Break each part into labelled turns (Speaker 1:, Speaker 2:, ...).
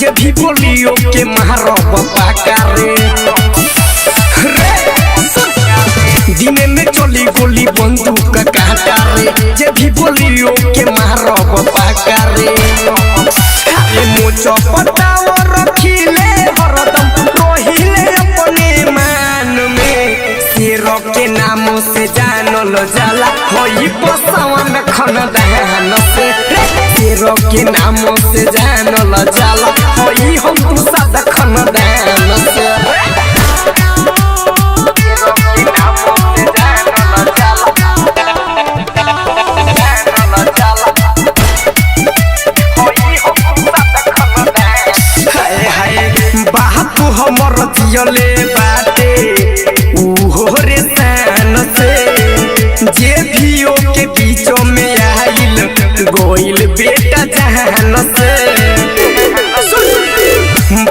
Speaker 1: जे भी बोलियो के मारब पाका रे दिने में चली गोली बंदूक काटा रे जे भी बोलियो के मारब पाका रे मोचो पटाव रखिले हरदम रोहिले अपने मान में शेर के नाम से जानल जाला होई बसवन खानदान से शेर के नाम से जानल जाला होई हम सादा खानदान से हमर दियले बाटे उहो रे सान से जे भी ओ के बीचों में आइल गोइल बेटा जहान से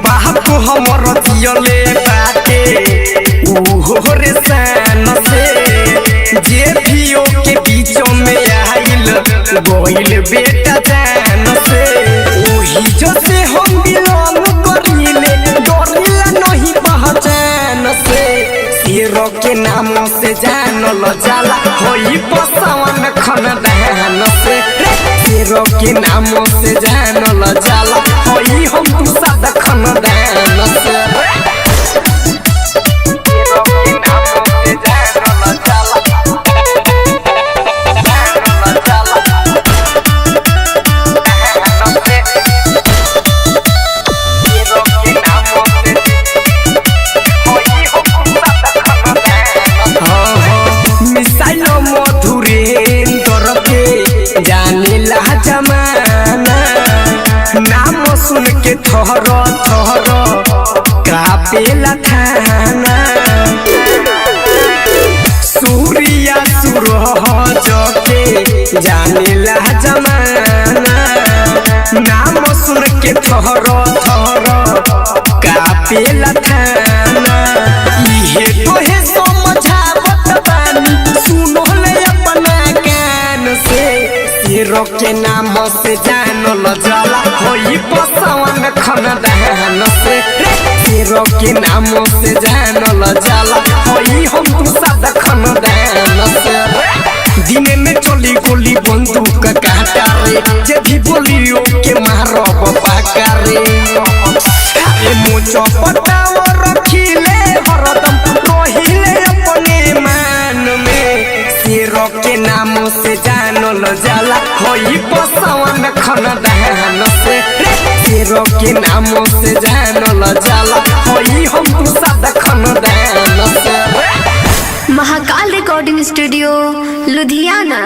Speaker 1: बाप हमर दियले बाटे उहो रे सान से जे भी ओ के बीचों में आइल गोइल बेटा जहान से ओही जो से हम बिलोंग करिले नहीं पहचान से शेर के नाम से जानल जाला होई बसवन खानदान से शेर के नाम से जानल जाला होई हम सादा खानदान से नाम सुन के थर थर कापेला थाना सूर्या सूरज के जानेला जमाना नाम सुन के थर थर कापेला थाना इहे तोहे समझावत बानी सुनो ले अपना कान से शेर के नाम से जानल जाला होई बसवन खानदान से शेर के नाम से जानल जाला होई हम सादा खानदान से दिने में चली गोली बंदूक काटा रे जे भी बोलियो के मारब पाका रे मोचो पटाव रखिले हरदम रोहिले अपने मान में शेर के नाम से जानल जाला होई बसवन खानदान से शेर के नाम से जानल जाला होई हम सादा खानदान से।
Speaker 2: Mahakal recording studio Ludhiana.